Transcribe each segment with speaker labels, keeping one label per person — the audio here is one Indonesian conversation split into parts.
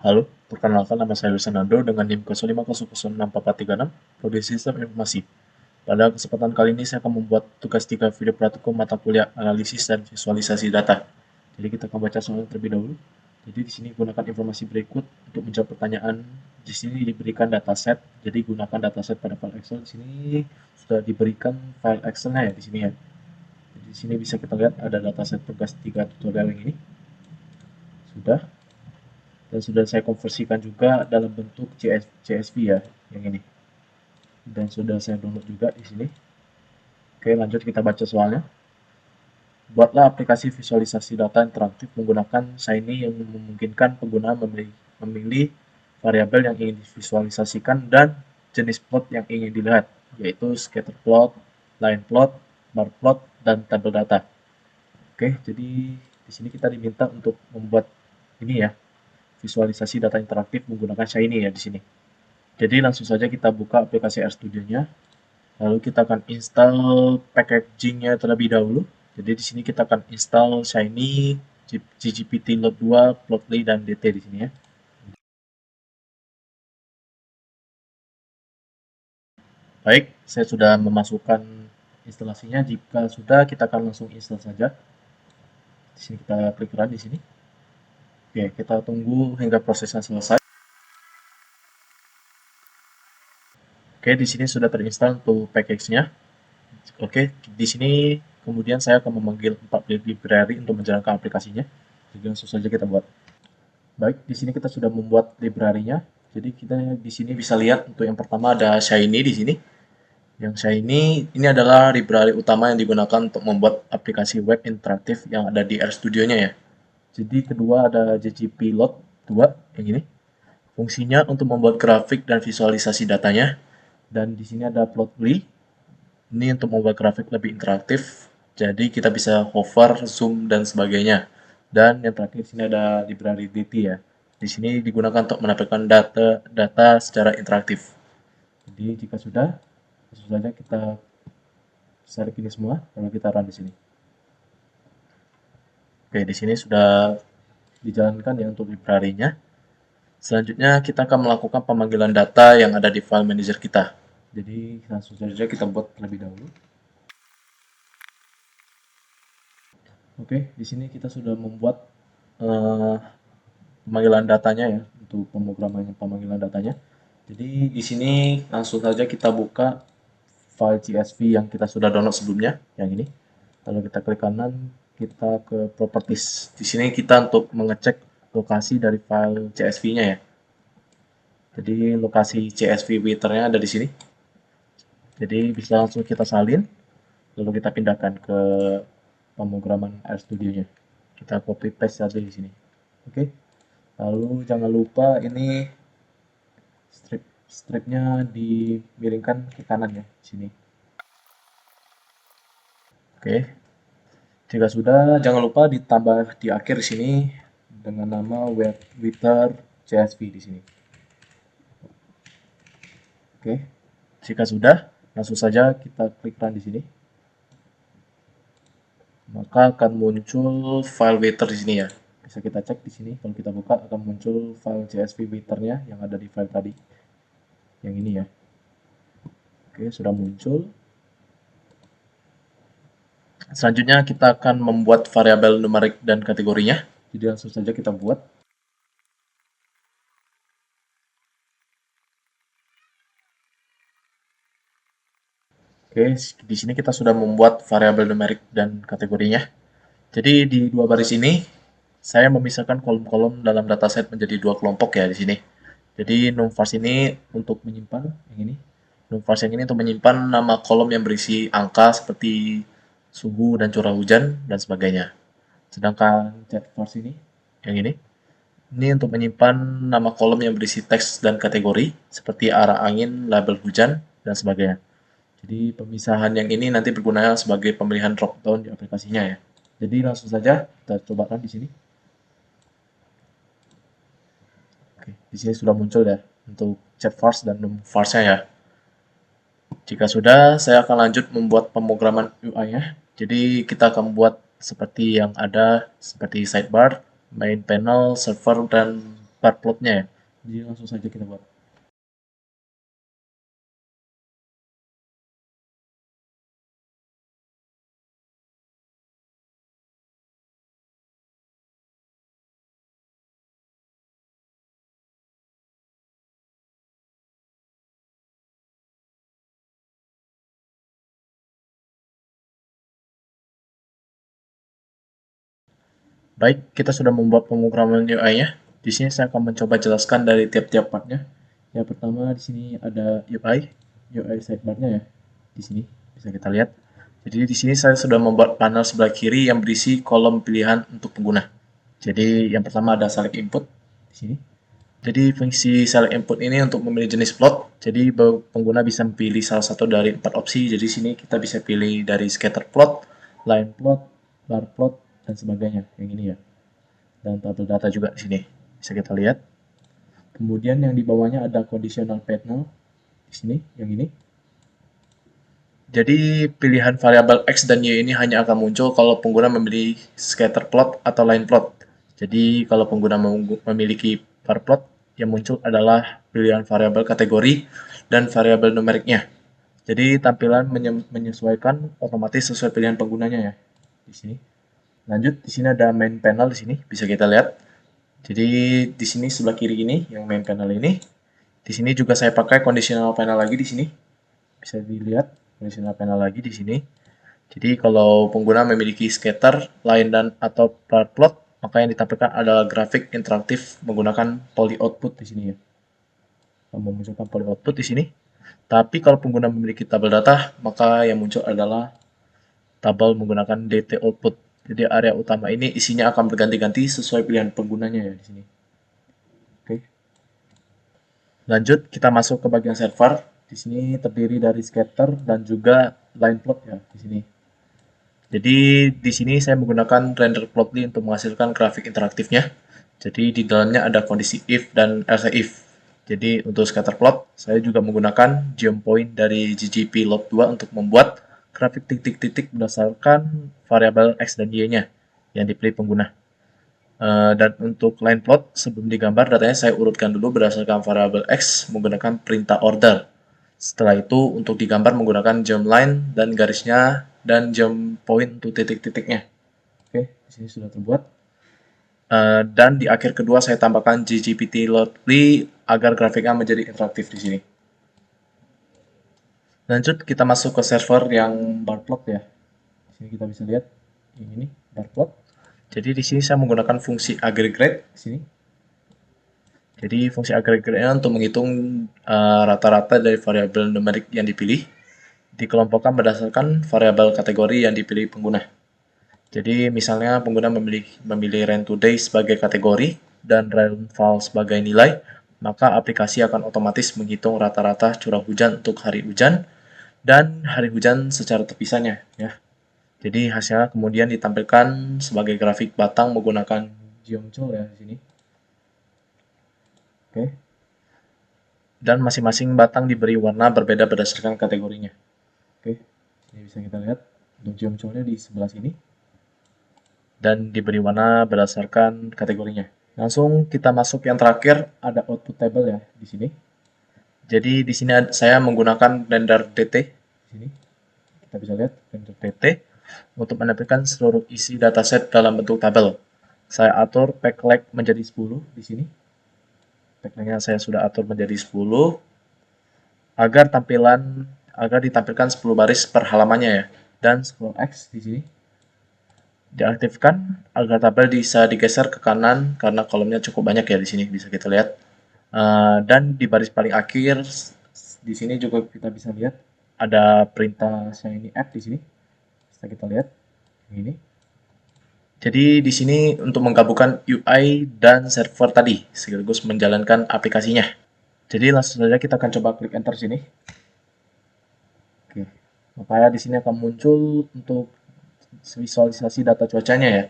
Speaker 1: Halo, perkenalkan nama saya Lusanando dengan NIM 05006436, Prodi Sistem Informasi. Pada kesempatan kali ini saya akan membuat tugas 3 video praktikum mata kuliah analisis dan visualisasi data. Jadi kita akan baca soalnya terlebih dahulu. Jadi di sini gunakan informasi berikut untuk menjawab pertanyaan. Di sini diberikan dataset, jadi gunakan dataset pada file Excel. Di sini sudah diberikan file Excel-nya ya di sini ya. Jadi di sini bisa kita lihat ada dataset tugas 3 tutorial yang ini. Sudah. Dan sudah saya konversikan juga dalam bentuk CSV ya, yang ini. Dan sudah saya download juga di sini. Oke, lanjut kita baca soalnya. Buatlah aplikasi visualisasi data interaktif menggunakan Shiny yang memungkinkan pengguna memilih variabel yang ingin divisualisasikan dan jenis plot yang ingin dilihat, yaitu scatter plot, line plot, bar plot, dan tabel data. Oke, jadi di sini kita diminta untuk membuat ini ya, visualisasi data interaktif menggunakan Shiny ya di sini. Jadi langsung saja kita buka aplikasi RStudio-nya. Lalu kita akan install packaging-nya terlebih dahulu. Jadi di sini kita akan install Shiny, GGPT Load 2, Plotly, dan DT di sini ya. Baik, saya sudah memasukkan instalasinya. Jika sudah, kita akan langsung install saja. Di sini kita klik run di sini. Oke, kita tunggu hingga prosesnya selesai. Oke, di sini sudah terinstall untuk package-nya. Oke, di sini kemudian saya akan memanggil 4 library untuk menjalankan aplikasinya. Jadi langsung saja kita buat. Baik, di sini kita sudah membuat library-nya. Jadi kita di sini bisa lihat untuk yang pertama ada Shiny di sini. Yang Shiny ini adalah library utama yang digunakan untuk membuat aplikasi web interaktif yang ada di RStudio-nya ya. Jadi kedua ada JGP Load 2 yang ini. Fungsinya untuk membuat grafik dan visualisasi datanya. Dan di sini ada Plotly. Ini untuk membuat grafik lebih interaktif. Jadi kita bisa hover, zoom, dan sebagainya. Dan yang terakhir di sini ada library DT ya. Di sini digunakan untuk menampilkan data secara interaktif. Jadi jika sudah, langsung saja kita select ini semua, lalu kita run di sini. Oke, di sini sudah dijalankan ya untuk library-nya. Selanjutnya kita akan melakukan pemanggilan data yang ada di file manager kita. Jadi langsung saja kita buat terlebih dahulu. Oke, di sini kita sudah membuat pemanggilan datanya ya, untuk pemanggilan datanya. Jadi di sini langsung saja kita buka file CSV yang kita sudah download sebelumnya, yang ini. Lalu kita klik kanan, kita ke properties. Di sini kita untuk mengecek lokasi dari file CSV-nya ya. Jadi lokasi CSV writer-nya ada di sini. Jadi bisa langsung kita salin, lalu kita pindahkan ke pemrograman RStudio-nya. Kita copy paste saja di sini. Oke. Lalu jangan lupa ini stripnya dimiringkan ke kanan ya, sini. Oke. Jika sudah, jangan lupa ditambah di akhir sini dengan nama writer CSV di sini. Oke. Jika sudah, langsung saja kita klik run di sini. Maka akan muncul file writer di sini ya. Bisa kita cek di sini, kalau kita buka akan muncul file CSV writer-nya yang ada di file tadi. Yang ini ya. Oke, sudah muncul. Selanjutnya kita akan membuat variabel numerik dan kategorinya. Jadi langsung saja kita buat. Oke, di sini kita sudah membuat variabel numerik dan kategorinya. Jadi di dua baris ini saya memisahkan kolom-kolom dalam dataset menjadi dua kelompok ya di sini. Jadi numVars ini untuk menyimpan yang ini. NumVars yang ini untuk menyimpan nama kolom yang berisi angka seperti suhu dan curah hujan dan sebagainya. Sedangkan ChatVars ini yang ini untuk menyimpan nama kolom yang berisi teks dan kategori seperti arah angin, label hujan, dan sebagainya. Jadi pemisahan yang ini nanti berguna sebagai pemilihan dropdown di aplikasinya ya. Jadi langsung saja kita cobakan di sini. Oke, di sini sudah muncul ya untuk ChatVars dan numVars-nya ya. Jika sudah, saya akan lanjut membuat pemrograman UI-nya. Jadi kita akan buat seperti yang ada, seperti sidebar, main panel, server, dan bar plotnya ya. Jadi langsung saja kita buat. Baik, kita sudah membuat pemrograman UI-nya. Di sini saya akan mencoba jelaskan dari tiap-tiap partnya. Yang pertama di sini ada UI sidebar-nya ya. Di sini bisa kita lihat. Jadi di sini saya sudah membuat panel sebelah kiri yang berisi kolom pilihan untuk pengguna. Jadi yang pertama ada select input di sini. Jadi fungsi select input ini untuk memilih jenis plot. Jadi pengguna bisa memilih salah satu dari 4 opsi. Jadi sini kita bisa pilih dari scatter plot, line plot, bar plot, dan sebagainya. Yang ini ya. Dan tabel data juga di sini. Bisa kita lihat. Kemudian yang di bawahnya ada conditional panel di sini, yang ini. Jadi pilihan variabel X dan Y ini hanya akan muncul kalau pengguna memilih scatter plot atau line plot. Jadi kalau pengguna memiliki bar plot, yang muncul adalah pilihan variabel kategori dan variabel numeriknya. Jadi tampilan menyesuaikan otomatis sesuai pilihan penggunanya ya. Di sini. Lanjut, di sini ada main panel di sini, bisa kita lihat. Jadi di sini sebelah kiri ini yang main panel ini. Di sini juga saya pakai conditional panel lagi di sini. Bisa dilihat conditional panel lagi di sini. Jadi kalau pengguna memiliki scatter, line dan atau bar plot, maka yang ditampilkan adalah grafik interaktif menggunakan poly output di sini ya. Memunculkan poly output di sini. Tapi kalau pengguna memiliki tabel data, maka yang muncul adalah tabel menggunakan DT output. Jadi area utama ini isinya akan berganti-ganti sesuai pilihan penggunanya ya di sini. Oke. Lanjut kita masuk ke bagian server. Di sini terdiri dari scatter dan juga line plot ya di sini. Jadi di sini saya menggunakan render plotly untuk menghasilkan grafik interaktifnya. Jadi di dalamnya ada kondisi if dan else if. Jadi untuk scatter plot, saya juga menggunakan geopoint dari ggp log 2 untuk membuat grafik titik-titik berdasarkan variabel x dan y-nya yang dipilih pengguna. Dan untuk line plot, sebelum digambar datanya saya urutkan dulu berdasarkan variabel x menggunakan perintah order. Setelah itu untuk digambar menggunakan jump line dan garisnya dan jump point untuk titik-titiknya. Oke, di sini sudah terbuat. Dan di akhir kedua saya tambahkan ggpt loadly agar grafiknya menjadi interaktif di sini. Lanjut kita masuk ke server yang bar plot ya. Di sini kita bisa lihat ini nih bar plot. Jadi di sini saya menggunakan fungsi aggregate di sini. Jadi fungsi aggregate-nya untuk menghitung rata-rata dari variabel numerik yang dipilih dikelompokkan berdasarkan variabel kategori yang dipilih pengguna. Jadi misalnya pengguna memilih rain today sebagai kategori dan rainfall sebagai nilai, maka aplikasi akan otomatis menghitung rata-rata curah hujan untuk hari hujan dan hari hujan secara terpisahnya ya. Jadi hasilnya kemudian ditampilkan sebagai grafik batang menggunakan geometry ya di sini. Oke. Dan masing-masing batang diberi warna berbeda berdasarkan kategorinya. Oke, ini bisa kita lihat untuk geometry di sebelah sini dan diberi warna berdasarkan kategorinya. Langsung kita masuk yang terakhir, ada output table ya di sini. Jadi di sini saya menggunakan render dt di sini. Kita bisa lihat render dt untuk menampilkan seluruh isi dataset dalam bentuk tabel. Saya atur pack length menjadi 10 di sini. Pack length-nya saya sudah atur menjadi 10 agar ditampilkan 10 baris per halamannya ya. Dan scroll X di sini diaktifkan agar tabel bisa digeser ke kanan karena kolomnya cukup banyak ya di sini bisa kita lihat. Dan di baris paling akhir di sini juga kita bisa lihat ada perintah shiny app di sini. Bisa kita lihat ini. Jadi di sini untuk menggabungkan UI dan server tadi sekaligus menjalankan aplikasinya. Jadi langsung saja kita akan coba klik enter sini. Oke. Maka di sini akan muncul untuk visualisasi data cuacanya ya.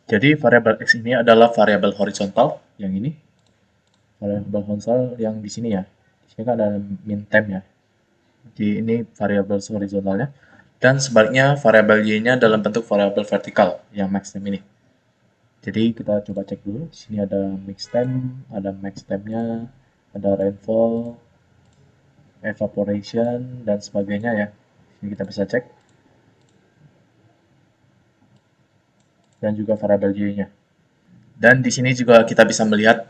Speaker 1: Jadi variabel X ini adalah variabel horizontal yang ini. Variabel horizontal yang di sini ya. Di sini kan ada min time ya. Jadi ini variabel horizontalnya. Dan sebaliknya variabel Y-nya dalam bentuk variabel vertikal yang max time ini. Jadi kita coba cek dulu. Di sini ada mix temp, ada max tempnya, ada rainfall, evaporation, dan sebagainya ya. Ini kita bisa cek. Dan juga variabel Y-nya. Dan di sini juga kita bisa melihat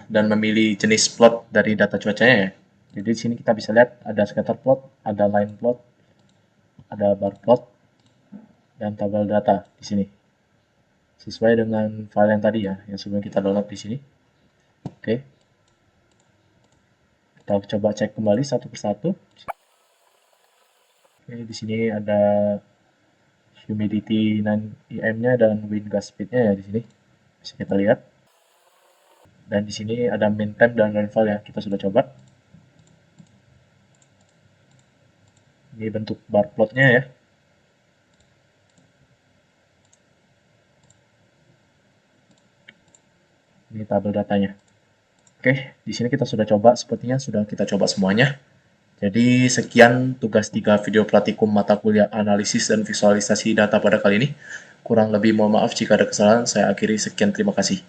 Speaker 1: dan memilih jenis plot dari data cuacanya ya. Jadi di sini kita bisa lihat ada scatter plot, ada line plot, ada bar plot, dan tabel data di sini. Sesuai dengan file yang tadi ya, yang sebelum kita download di sini. Oke. Kita coba cek kembali satu persatu. Oke, di sini ada humidity 9 nya dan wind gust speed-nya ya di sini. Bisa kita lihat. Dan di sini ada min temp dan rainfall ya, kita sudah coba. Ini bentuk bar plotnya ya. Ini tabel datanya. Oke, di sini kita sudah coba, sepertinya sudah kita coba semuanya. Jadi sekian tugas 3 video praktikum mata kuliah analisis dan visualisasi data pada kali ini. Kurang lebih mohon maaf jika ada kesalahan, saya akhiri sekian, terima kasih.